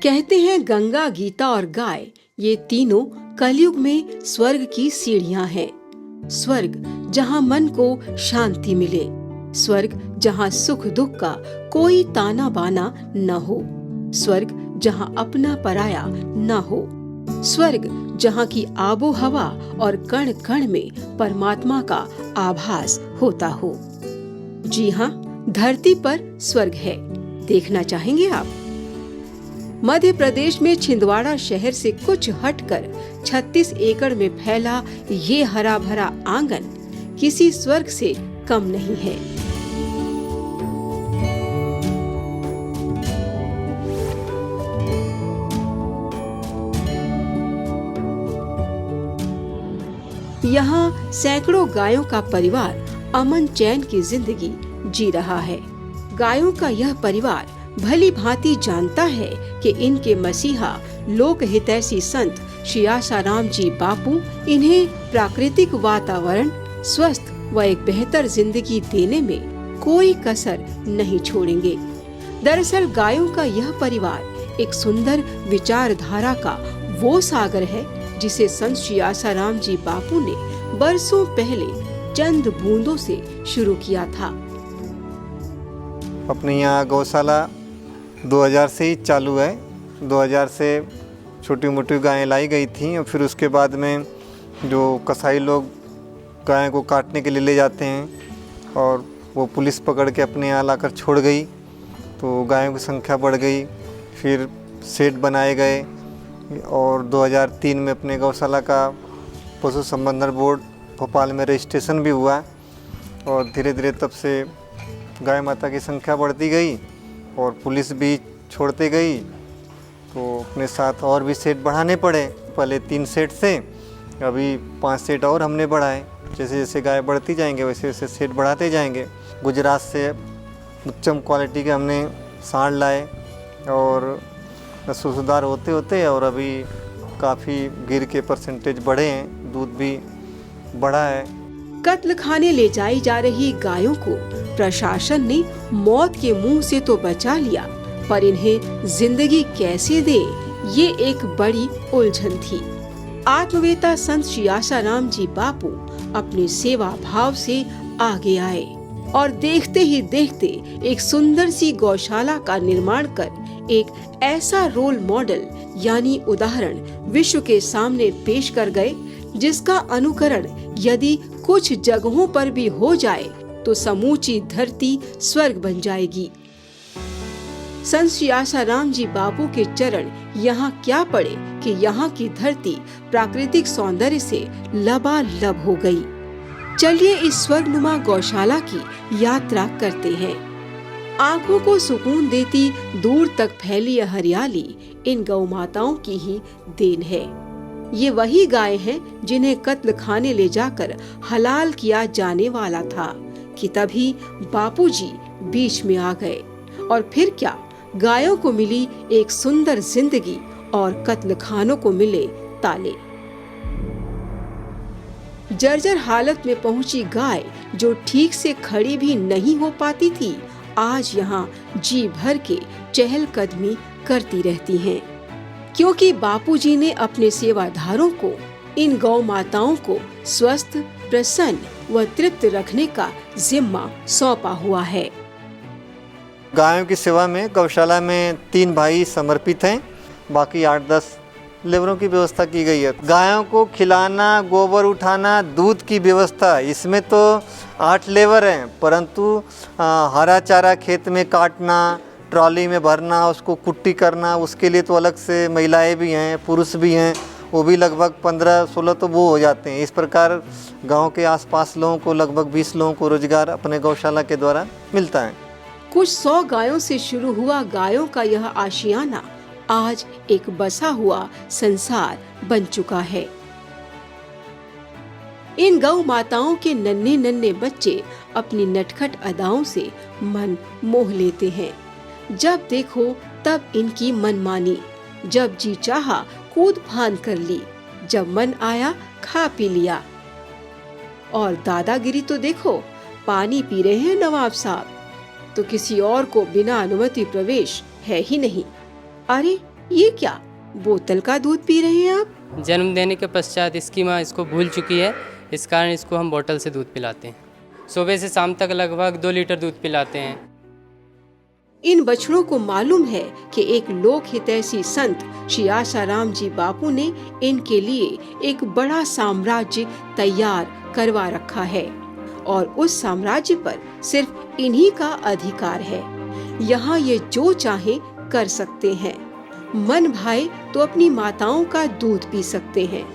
कहते हैं गंगा, गीता और गाय ये तीनों कलयुग में स्वर्ग की सीढ़ियां हैं। स्वर्ग जहां मन को शांति मिले, स्वर्ग जहां सुख दुख का कोई ताना बाना न हो, स्वर्ग जहां अपना पराया न हो, स्वर्ग जहां की आबो हवा और कण कण में परमात्मा का आभास होता हो। जी हाँ, धरती पर स्वर्ग है। देखना चाहेंगे आप? मध्य प्रदेश में छिंदवाड़ा शहर से कुछ हटकर 36 एकड़ में फैला ये हरा भरा आंगन किसी स्वर्ग से कम नहीं है। यहाँ सैकड़ों गायों का परिवार अमन चैन की जिंदगी जी रहा है। गायों का यह परिवार भली भांति जानता है कि इनके मसीहा लोक हितैषी संत श्री आसाराम जी बापू इन्हें प्राकृतिक वातावरण, स्वस्थ व एक बेहतर जिंदगी देने में कोई कसर नहीं छोड़ेंगे। दरअसल गायों का यह परिवार एक सुंदर विचारधारा का वो सागर है जिसे संत श्री आसाराम जी बापू ने बरसों पहले चंद बूंदों से शुरू किया था। अपने यहाँ गौशाला 2000 से ही चालू है। 2000 से छोटी मोटी गायें लाई गई थी और फिर उसके बाद में जो कसाई लोग गायों को काटने के लिए ले जाते हैं और वो पुलिस पकड़ के अपने यहाँ लाकर छोड़ गई, तो गायों की संख्या बढ़ गई। फिर शेड बनाए गए और 2003 में अपने गौशाला का पशु संवर्धन बोर्ड भोपाल में रजिस्ट्रेशन भी हुआ और धीरे धीरे तब से गाय माता की संख्या बढ़ती गई और पुलिस भी छोड़ती गई, तो अपने साथ और भी सेट बढ़ाने पड़े। पहले 3 सेट से अभी 5 सेट और हमने बढ़ाए। जैसे जैसे गाय बढ़ती जाएंगे वैसे वैसे सेट बढ़ाते जाएंगे। गुजरात से उच्चम क्वालिटी के हमने सांड लाए और सुधार होते होते और अभी काफ़ी गिर के परसेंटेज बढ़े हैं, दूध भी बढ़ा है। कत्ल खाने ले जाई जा रही गायों को प्रशासन ने मौत के मुंह से तो बचा लिया, पर इन्हें जिंदगी कैसे दे, ये एक बड़ी उलझन थी। आत्मवेता संत श्री आसाराम जी बापू अपने सेवा भाव से आगे आए और देखते ही देखते एक सुंदर सी गौशाला का निर्माण कर एक ऐसा रोल मॉडल यानी उदाहरण विश्व के सामने पेश कर गए जिसका अनुकरण यदि कुछ जगहों पर भी हो जाए तो समूची धरती स्वर्ग बन जाएगी। संत श्री आसाराम जी बापू के चरण यहाँ क्या पड़े कि यहाँ की धरती प्राकृतिक सौंदर्य से लबालब हो गई। चलिए इस स्वर्गनुमा गौशाला की यात्रा करते हैं। आंखों को सुकून देती दूर तक फैली हरियाली इन गौ माताओं की ही देन है। ये वही गाय हैं जिन्हें कत्ल खाने ले जाकर हलाल किया जाने वाला था कि तभी बापूजी बीच में आ गए और फिर क्या, गायों को मिली एक सुंदर जिंदगी और कत्ल खानों को मिले ताले। जर्जर हालत में पहुंची गाय जो ठीक से खड़ी भी नहीं हो पाती थी, आज यहाँ जी भर के चहलकदमी करती रहती हैं, क्योंकि बापूजी ने अपने सेवाधारों को, इन गौ माताओं को स्वस्थ, प्रसन्न व तृप्त रखने का जिम्मा सौंपा हुआ है। गायों की सेवा में गौशाला में 3 भाई समर्पित हैं, बाकी 8-10 लेबरों की व्यवस्था की गई है। गायों को खिलाना, गोबर उठाना, दूध की व्यवस्था, इसमें तो 8 लेबर हैं, परंतु हरा चारा खेत में काटना, ट्रॉली में भरना, उसको कुट्टी करना, उसके लिए तो अलग से महिलाएं भी हैं, पुरुष भी हैं, वो भी लगभग 15-16 तो वो हो जाते हैं। इस प्रकार गांव के आसपास लोगों को लगभग 20 लोगों को रोजगार अपने गौशाला के द्वारा मिलता है। कुछ 100 गायों से शुरू हुआ गायों का यह आशियाना आज एक बसा हुआ संसार बन चुका है। इन गौ माताओं के नन्हे नन्हे बच्चे अपनी नटखट अदाओं से मन मोह लेते हैं। जब देखो तब इनकी मनमानी, जब जी चाहा कूद फान कर ली, जब मन आया खा पी लिया। और दादागिरी तो देखो, पानी पी रहे हैं नवाब साहब तो किसी और को बिना अनुमति प्रवेश है ही नहीं। अरे ये क्या, बोतल का दूध पी रहे हैं आप? जन्म देने के पश्चात इसकी माँ इसको भूल चुकी है, इस कारण इसको हम बोतल से दूध पिलाते हैं। सुबह से शाम तक लगभग 2 लीटर दूध पिलाते हैं। इन बछड़ों को मालूम है कि एक लोक हितैषी संत श्री आसाराम जी बापू ने इनके लिए एक बड़ा साम्राज्य तैयार करवा रखा है और उस साम्राज्य पर सिर्फ इन्हीं का अधिकार है। यहाँ ये जो चाहे कर सकते हैं। मन भाए तो अपनी माताओं का दूध पी सकते हैं,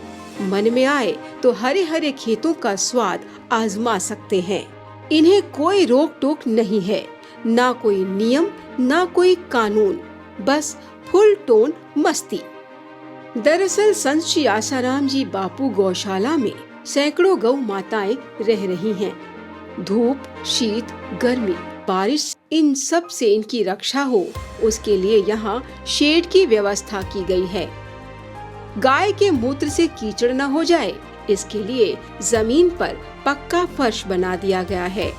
मन में आए तो हरे हरे खेतों का स्वाद आजमा सकते हैं। इन्हें कोई रोक टोक नहीं है, ना कोई नियम ना कोई कानून, बस फुल टोन मस्ती। दरअसल संत श्री आसाराम जी बापू गौशाला में सैकड़ों गौ माताएं रह रही हैं। धूप, शीत, गर्मी, बारिश, इन सब से इनकी रक्षा हो, उसके लिए यहाँ शेड की व्यवस्था की गई है। गाय के मूत्र से कीचड़ न हो जाए, इसके लिए जमीन पर पक्का फर्श बना दिया गया है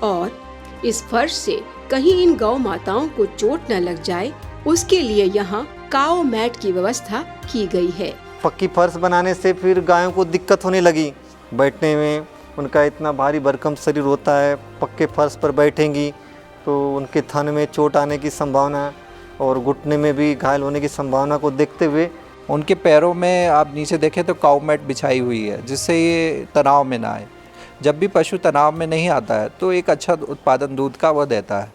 और इस फर्श से कहीं इन गौ माताओं को चोट न लग जाए, उसके लिए यहाँ काओ मैट की व्यवस्था की गई है। पक्की फर्श बनाने से फिर गायों को दिक्कत होने लगी बैठने में, उनका इतना भारी भरकम शरीर होता है, पक्के फर्श पर बैठेंगी तो उनके थन में चोट आने की संभावना और घुटने में भी घायल होने की संभावना को देखते हुए उनके पैरों में आप नीचे देखें तो काऊ मैट बिछाई हुई है, जिससे ये तनाव में ना आए। जब भी पशु तनाव में नहीं आता है तो एक अच्छा उत्पादन दूध का वह देता है।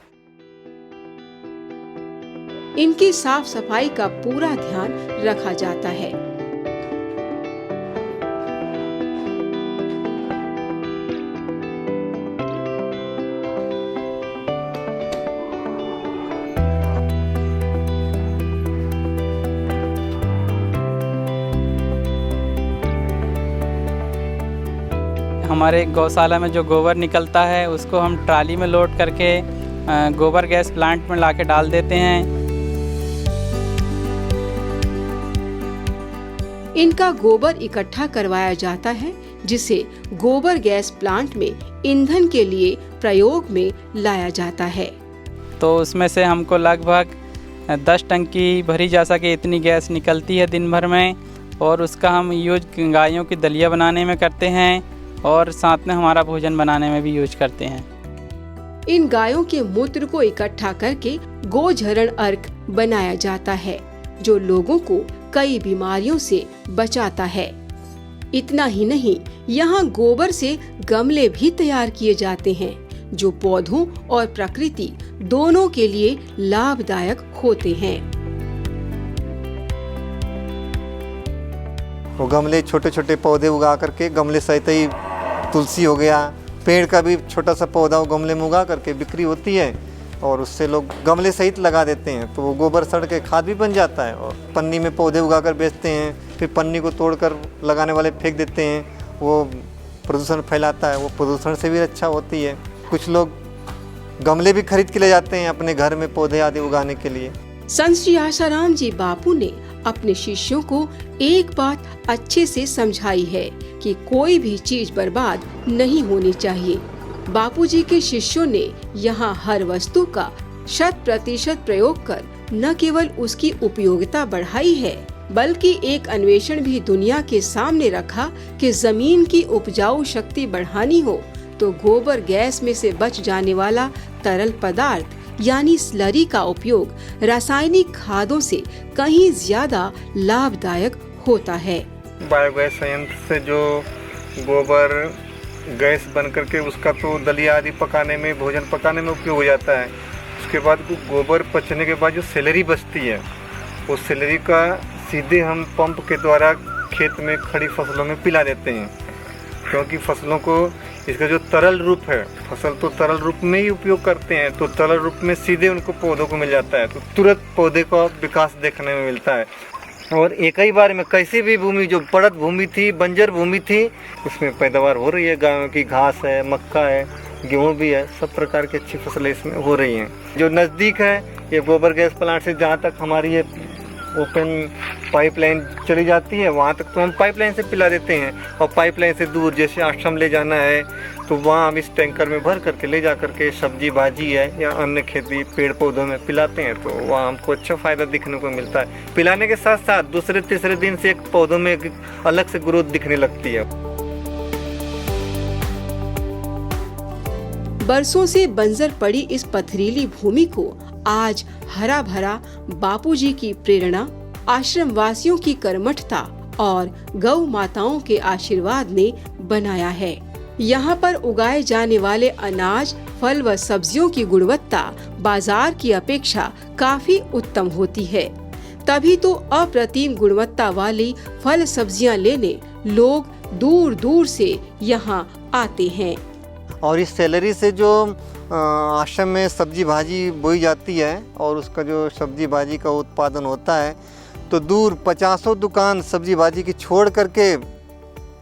इनकी साफ सफाई का पूरा ध्यान रखा जाता है। हमारे गौशाला में जो गोबर निकलता है उसको हम ट्राली में लोड करके गोबर गैस प्लांट में लाके डाल देते हैं। इनका गोबर इकट्ठा करवाया जाता है, जिसे गोबर गैस प्लांट में ईंधन के लिए प्रयोग में लाया जाता है। तो उसमें से हमको लगभग 10 टंकी भरी जा सके इतनी गैस निकलती है दिन भर में, और उसका हम यूज गायों की दलिया बनाने में करते हैं और साथ में हमारा भोजन बनाने में भी यूज करते हैं। इन गायों के मूत्र को इकट्ठा करके गोझरण अर्क बनाया जाता है, जो लोगों को कई बीमारियों से बचाता है। इतना ही नहीं, यहाँ गोबर से गमले भी तैयार किए जाते हैं, जो पौधों और प्रकृति दोनों के लिए लाभदायक होते हैं। वो गमले छोटे छोटे पौधे उगा करके, गमले सहित ही तुलसी हो गया, पेड़ का भी छोटा सा पौधा वो गमले में उगा करके बिक्री होती है और उससे लोग गमले सहित लगा देते हैं, तो वो गोबर सड़ के खाद भी बन जाता है। और पन्नी में पौधे उगाकर बेचते हैं, फिर पन्नी को तोड़कर लगाने वाले फेंक देते हैं, वो प्रदूषण फैलाता है, वो प्रदूषण से भी रक्षा होती है। कुछ लोग गमले भी खरीद के ले जाते हैं अपने घर में पौधे आदि उगाने के लिए। संत श्री आसाराम जी बापू ने अपने शिष्यों को एक बात अच्छे से समझाई है कि कोई भी चीज बर्बाद नहीं होनी चाहिए। बापूजी के शिष्यों ने यहाँ हर वस्तु का 100% प्रयोग कर न केवल उसकी उपयोगिता बढ़ाई है, बल्कि एक अन्वेषण भी दुनिया के सामने रखा कि जमीन की उपजाऊ शक्ति बढ़ानी हो तो गोबर गैस में से बच जाने वाला तरल पदार्थ यानी स्लरी का उपयोग रासायनिक खादों से कहीं ज्यादा लाभदायक होता है। बायोगैस संयंत्र से जो गोबर गैस बन करके उसका तो दलिया आदि पकाने में, भोजन पकाने में उपयोग हो जाता है। उसके बाद गोबर पचने के बाद जो सेलरी बचती है, उस सेलरी का सीधे हम पंप के द्वारा खेत में खड़ी फसलों में पिला देते हैं, क्योंकि फसलों को इसका जो तरल रूप है, फसल तो तरल रूप में ही उपयोग करते हैं, तो तरल रूप में सीधे उनको पौधों को मिल जाता है, तो तुरंत पौधे का विकास देखने में मिलता है। और एक ही बार में कैसी भी भूमि, जो पड़त भूमि थी, बंजर भूमि थी, उसमें पैदावार हो रही है। गायों की घास है, मक्का है, गेहूँ भी है, सब प्रकार की अच्छी फसलें इसमें हो रही हैं। जो नज़दीक है ये गोबर गैस प्लांट से, जहाँ तक हमारी ये ओपन पाइपलाइन चली जाती है, वहाँ तक तो हम पाइपलाइन से पिला देते हैं। और पाइपलाइन से दूर जैसे आश्रम ले जाना है तो वहाँ हम इस टैंकर में भर करके ले जा करके सब्जी भाजी है या अन्य खेती पेड़ पौधों में पिलाते हैं, तो वहाँ हमको अच्छा फ़ायदा दिखने को मिलता है। पिलाने के साथ साथ दूसरे तीसरे दिन से एक पौधों में एक अलग से ग्रोथ दिखने लगती है। बरसों से बंजर पड़ी इस पथरीली भूमि को आज हरा भरा बापूजी की प्रेरणा, आश्रम वासियों की कर्मठता और गौ माताओं के आशीर्वाद ने बनाया है। यहाँ पर उगाए जाने वाले अनाज, फल व सब्जियों की गुणवत्ता बाजार की अपेक्षा काफी उत्तम होती है। तभी तो अप्रतिम गुणवत्ता वाली फल सब्जियाँ लेने लोग दूर दूर से यहाँ आते हैं। और इस सैलरी से जो आश्रम में सब्जी भाजी बोई जाती है और उसका जो सब्जी भाजी का उत्पादन होता है, तो दूर 50 दुकान सब्जी भाजी की छोड़ करके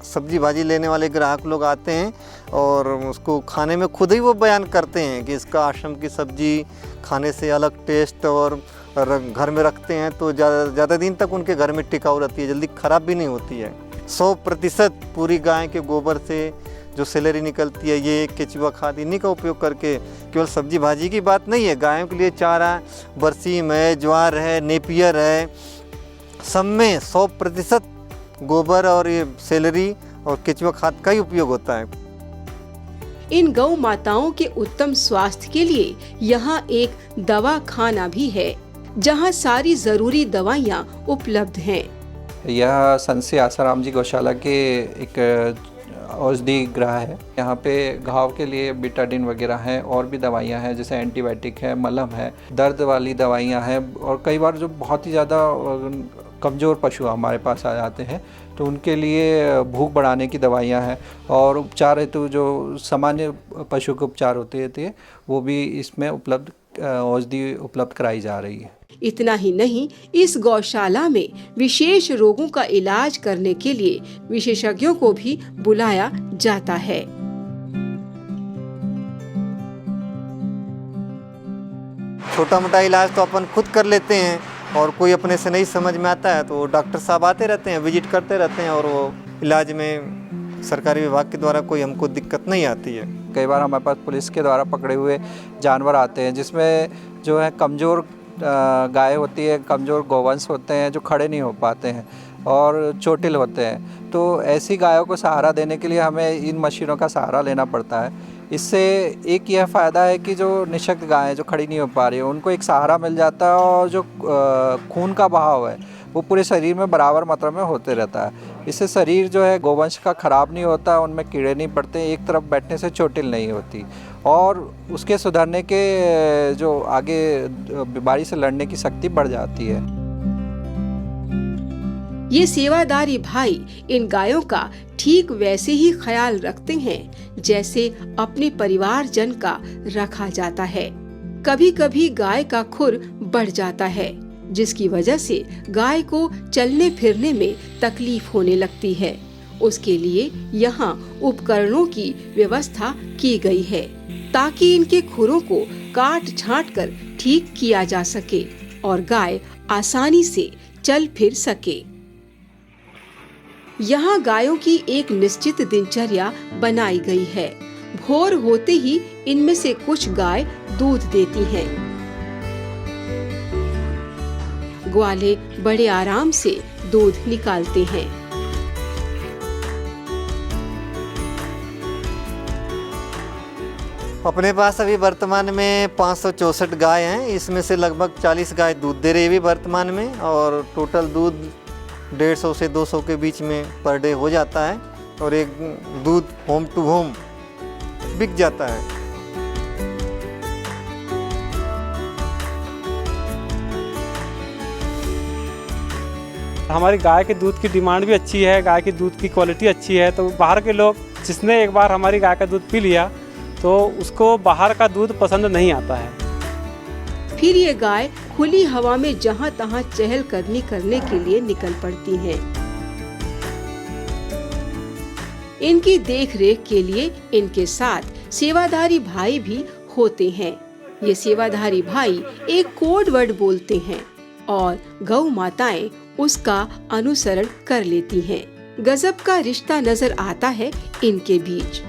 सब्जी भाजी लेने वाले ग्राहक लोग आते हैं और उसको खाने में खुद ही वो बयान करते हैं कि इसका आश्रम की सब्जी खाने से अलग टेस्ट, और घर में रखते हैं तो ज़्यादा दिन तक उनके घर में टिकाऊ रहती है, जल्दी ख़राब भी नहीं होती है। 100% पूरी गाय के गोबर से जो सैलरी निकलती है, ये केचुआ खाद इन्हीं का उपयोग करके, केवल सब्जी भाजी की बात नहीं है, गायों के लिए चारा, बरसीम है, ज्वार है, नेपियर है, सब में 100% गोबर और ये सैलरी और केचुआ खाद का ही उपयोग होता है। इन गौ माताओं के उत्तम स्वास्थ्य के लिए यहाँ एक दवा खाना भी है, जहाँ सारी जरूरी दवाइयाँ उपलब्ध हैं। यह संत आसाराम जी गौशाला के एक औषधि गृह है। यहाँ पे घाव के लिए बीटाडिन वगैरह है, और भी दवाइयाँ हैं जैसे एंटीबायोटिक है, मलहम है, दर्द वाली दवाइयाँ हैं। और कई बार जो बहुत ही ज़्यादा कमज़ोर पशु हमारे पास आ जाते हैं तो उनके लिए भूख बढ़ाने की दवाइयाँ हैं, और उपचार हेतु जो सामान्य पशु के उपचार होते हैं वो भी इसमें उपलब्ध औषधि उपलब्ध कराई जा रही है। इतना ही नहीं, इस गौशाला में विशेष रोगों का इलाज करने के लिए विशेषज्ञों को भी बुलाया जाता है। छोटा मोटा इलाज तो अपन खुद कर लेते हैं, और कोई अपने से नहीं समझ में आता है तो डॉक्टर साहब आते रहते हैं, विजिट करते रहते हैं, और वो इलाज में सरकारी विभाग के द्वारा कोई हमको दिक्कत नहीं आती है। कई बार हमारे पास पुलिस के द्वारा पकड़े हुए जानवर आते हैं जिसमें जो है कमज़ोर गाय होती है, कमज़ोर गौवंश होते हैं जो खड़े नहीं हो पाते हैं और चोटिल होते हैं। तो ऐसी गायों को सहारा देने के लिए हमें इन मशीनों का सहारा लेना पड़ता है। इससे एक यह फ़ायदा है कि जो निःशक्त गायें जो खड़ी नहीं हो पा रही है उनको एक सहारा मिल जाता है, और जो खून का बहाव है वो पूरे शरीर में बराबर मात्रा में होते रहता है। इससे शरीर जो है गौवंश का ख़राब नहीं होता, उनमें कीड़े नहीं पड़ते, एक तरफ बैठने से चोटिल नहीं होती, और उसके सुधरने के जो आगे बीमारी से लड़ने की शक्ति बढ़ जाती है। ये सेवादारी भाई इन गायों का ठीक वैसे ही ख्याल रखते हैं जैसे अपने परिवारजन का रखा जाता है। कभी कभी गाय का खुर बढ़ जाता है, जिसकी वजह से गाय को चलने फिरने में तकलीफ होने लगती है। उसके लिए यहाँ उपकरणों की व्यवस्था की गई है ताकि इनके खुरों को काट छांट कर ठीक किया जा सके और गाय आसानी से चल फिर सके। यहाँ गायों की एक निश्चित दिनचर्या बनाई गई है। भोर होते ही इनमें से कुछ गाय दूध देती हैं। ग्वाले बड़े आराम से दूध निकालते हैं। अपने पास अभी वर्तमान में 564 गाय हैं, इसमें से लगभग 40 गाय दूध दे रही है वर्तमान में, और टोटल दूध 150 से 200 के बीच में पर डे हो जाता है, और एक दूध होम टू होम बिक जाता है। हमारी गाय के दूध की डिमांड भी अच्छी है, गाय की दूध की क्वालिटी अच्छी है, तो बाहर के लोग जिसने एक बार हमारी गाय का दूध पी लिया तो उसको बाहर का दूध पसंद नहीं आता है। फिर ये गाय खुली हवा में जहाँ तहाँ चहलकदमी करने के लिए निकल पड़ती हैं। इनकी देखरेख के लिए इनके साथ सेवाधारी भाई भी होते हैं। ये सेवाधारी भाई एक कोड वर्ड बोलते हैं। और गौ माताएं उसका अनुसरण कर लेती हैं। गजब का रिश्ता नजर आता है इनके बीच।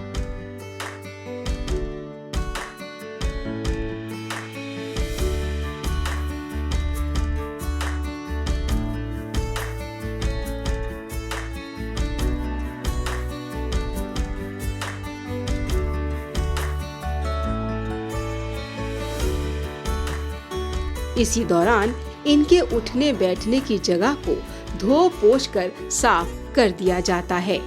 इसी दौरान इनके उठने बैठने की जगह को धो पोंछ कर साफ कर दिया जाता है।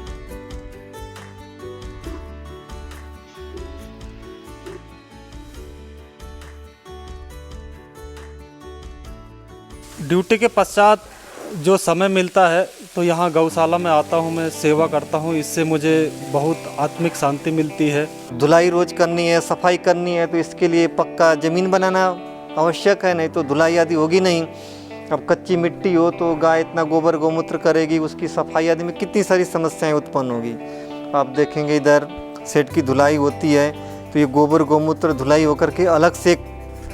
ड्यूटी के पश्चात जो समय मिलता है तो यहाँ गौशाला में आता हूँ, मैं सेवा करता हूँ। इससे मुझे बहुत आत्मिक शांति मिलती है। धुलाई रोज करनी है, सफाई करनी है, तो इसके लिए पक्का ज़मीन बनाना आवश्यक है, नहीं तो धुलाई आदि होगी नहीं। अब कच्ची मिट्टी हो तो गाय इतना गोबर गौमूत्र करेगी, उसकी सफाई आदि में कितनी सारी समस्याएं उत्पन्न होगी। आप देखेंगे इधर सेट की धुलाई होती है तो ये गोबर गौमूत्र धुलाई होकर के अलग से एक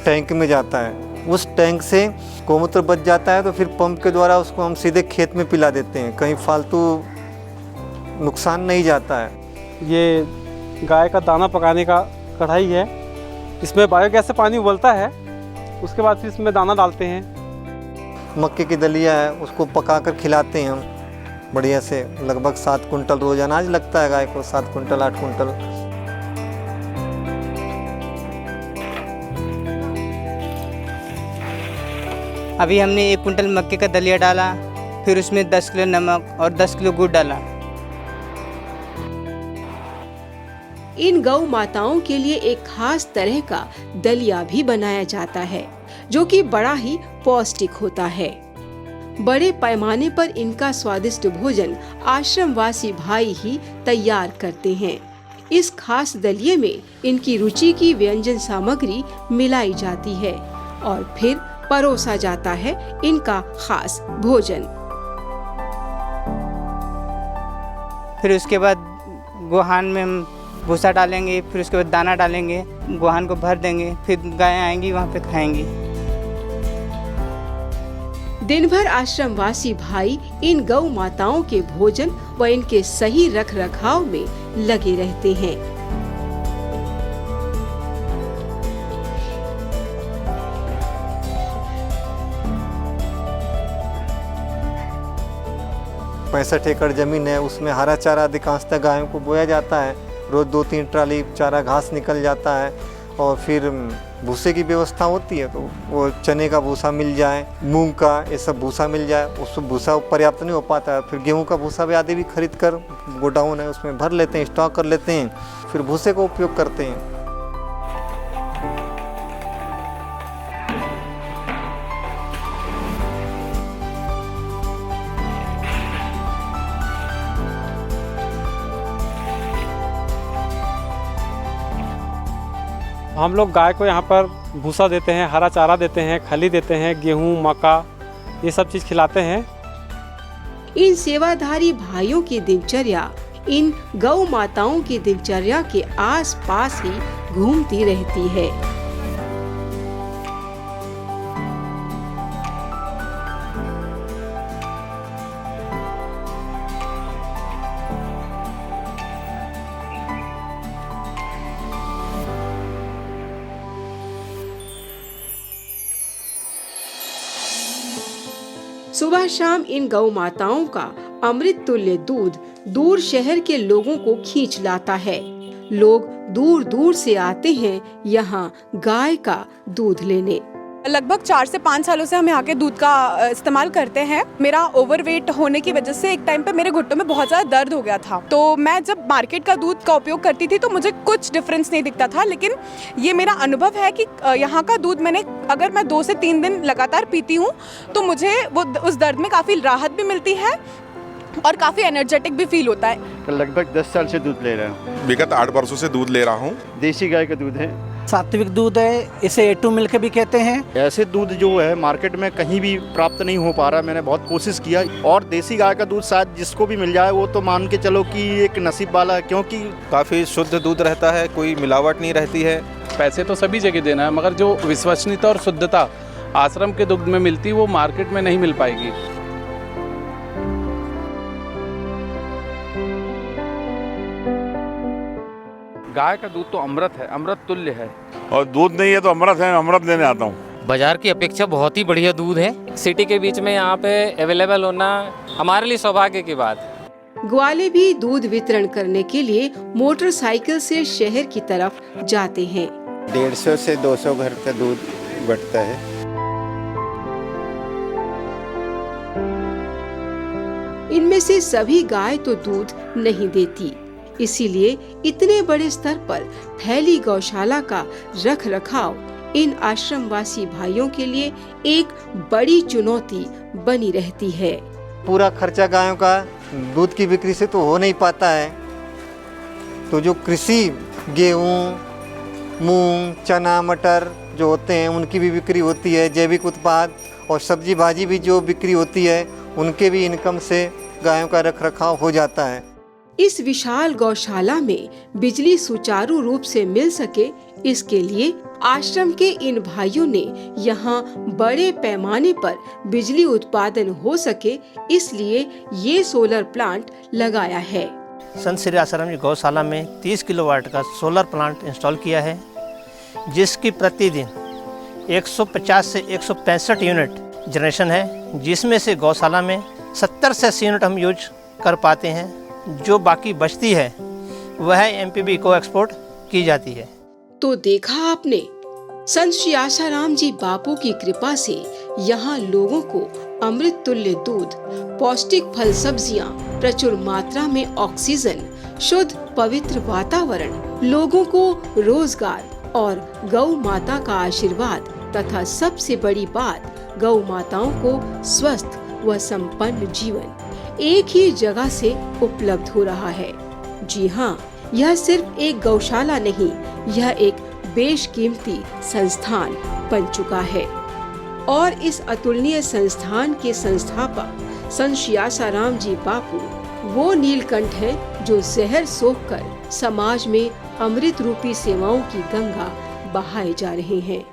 टैंक में जाता है। उस टैंक से गौमूत्र बच जाता है तो फिर पंप के द्वारा उसको हम सीधे खेत में पिला देते हैं, कहीं फालतू नुकसान नहीं जाता है। ये गाय का दाना पकाने का कढ़ाई है, इसमें बायोगैस से पानी उबलता है, उसके बाद फिर इसमें दाना डालते हैं। मक्के की दलिया है, उसको पका कर खिलाते हैं हम बढ़िया से। लगभग 7 कुंटल रोज अनाज लगता है गाय को, 7 कुंटल 8 कुंटल। अभी हमने 1 कुंटल मक्के का दलिया डाला, फिर उसमें 10 किलो नमक और 10 किलो गुड़ डाला। इन गौ माताओं के लिए एक खास तरह का दलिया भी बनाया जाता है जो कि बड़ा ही पौष्टिक होता है। बड़े पैमाने पर इनका स्वादिष्ट भोजन आश्रमवासी भाई ही तैयार करते हैं। इस खास दलिये में इनकी रुचि की व्यंजन सामग्री मिलाई जाती है और फिर परोसा जाता है इनका खास भोजन। फिर उसके बाद गोहान में हम भूसा डालेंगे, फिर उसके बाद दाना डालेंगे, गोहान को भर देंगे, फिर गायें आएंगी वहाँ पे खाएंगी। दिन भर आश्रमवासी भाई इन गौ माताओं के भोजन व इनके सही रख रखाव में लगे रहते हैं। पैंसठ एकड़ जमीन है, उसमें हरा चारा अधिकांशतः गायों को बोया जाता है। रोज 2-3 ट्राली चारा घास निकल जाता है और फिर भूसे की व्यवस्था होती है, तो वो चने का भूसा मिल जाए, मूंग का, ये सब भूसा मिल जाए। उस भूसा पर्याप्त नहीं हो पाता है, फिर गेहूं का भूसा भी आदि भी खरीद कर गोडाउन है उसमें भर लेते हैं, स्टॉक कर लेते हैं, फिर भूसे का उपयोग करते हैं। हम लोग गाय को यहाँ पर भूसा देते हैं, हरा चारा देते हैं, खली देते हैं, गेहूँ मक्का ये सब चीज़ खिलाते हैं। इन सेवाधारी भाइयों की दिनचर्या इन गौ माताओं की दिनचर्या के आसपास ही घूमती रहती है। सुबह शाम इन गौ माताओं का अमृत तुल्य दूध दूर शहर के लोगों को खींच लाता है। लोग दूर दूर से आते हैं यहाँ गाय का दूध लेने। लगभग 4 से 5 सालों से हम यहाँ के दूध का इस्तेमाल करते हैं। मेरा ओवरवेट होने की वजह से एक टाइम पे मेरे घुटनों में बहुत ज़्यादा दर्द हो गया था, तो मैं जब मार्केट का दूध का उपयोग करती थी तो मुझे कुछ डिफरेंस नहीं दिखता था। लेकिन ये मेरा अनुभव है कि यहाँ का दूध अगर मैं 2 से 3 दिन लगातार पीती हूँ तो मुझे उस दर्द में काफ़ी राहत भी मिलती है और काफ़ी एनर्जेटिक भी फील होता है। लगभग 10 साल से दूध ले रहा हूँ। विगत 8 वर्षों से दूध ले रहा हूँ। देसी गाय का दूध है, सात्विक दूध है, इसे A2 मिल्क भी कहते हैं। ऐसे दूध जो है मार्केट में कहीं भी प्राप्त नहीं हो पा रहा। मैंने बहुत कोशिश किया और देसी गाय का दूध शायद जिसको भी मिल जाए वो तो मान के चलो कि एक नसीब वाला है, क्योंकि काफ़ी शुद्ध दूध रहता है, कोई मिलावट नहीं रहती है। पैसे तो सभी जगह देना है, मगर जो विश्वसनीयता और शुद्धता आश्रम के दुग्ध में मिलती वो मार्केट में नहीं मिल पाएगी। गाय का दूध तो अमृत है, अमृत तुल्य है। और दूध नहीं है तो अमृत है, अमृत लेने आता हूँ। बाजार की अपेक्षा बहुत ही बढ़िया दूध है। सिटी के बीच में यहाँ पे अवेलेबल होना हमारे लिए सौभाग्य की बात है। ग्वाले भी दूध वितरण करने के लिए मोटरसाइकिल से शहर की तरफ जाते हैं। 150 से 200 घर का दूध बटता है। इनमें से सभी गाय तो दूध नहीं देती, इसीलिए इतने बड़े स्तर पर फैली गौशाला का रख रखाव इन आश्रमवासी भाइयों के लिए एक बड़ी चुनौती बनी रहती है। पूरा खर्चा गायों का दूध की बिक्री से तो हो नहीं पाता है, तो जो कृषि गेहूँ, मूंग, चना, मटर जो होते हैं उनकी भी बिक्री होती है। जैविक उत्पाद और सब्जी भाजी भी जो बिक्री होती है उनके भी इनकम से गायों का रख रखाव हो जाता है। इस विशाल गौशाला में बिजली सुचारू रूप से मिल सके, इसके लिए आश्रम के इन भाइयों ने यहाँ बड़े पैमाने पर बिजली उत्पादन हो सके, इसलिए ये सोलर प्लांट लगाया है। संत श्री आश्रम जी गौशाला में 30 किलोवाट का सोलर प्लांट इंस्टॉल किया है, जिसकी प्रतिदिन 150 से 165 यूनिट जनरेशन है, जिसमें से गौशाला में 70 से 80 यूनिट हम यूज कर पाते हैं। जो बाकी बचती है वह एमपीबी को एक्सपोर्ट की जाती है। तो देखा आपने, संत श्री आसाराम जी बापू की कृपा से यहाँ लोगों को अमृत तुल्य दूध, पौष्टिक फल सब्जियाँ, प्रचुर मात्रा में ऑक्सीजन, शुद्ध पवित्र वातावरण, लोगों को रोजगार और गौ माता का आशीर्वाद तथा सबसे बड़ी बात गौ माताओं को स्वस्थ व संपन्न जीवन एक ही जगह से उपलब्ध हो रहा है। जी हाँ, यह सिर्फ एक गौशाला नहीं, यह एक बेशकीमती संस्थान बन चुका है। और इस अतुलनीय संस्थान के संस्थापक संत श्री आसाराम जी बापू वो नीलकंठ है जो जहर सोख कर समाज में अमृत रूपी सेवाओं की गंगा बहाए जा रहे हैं।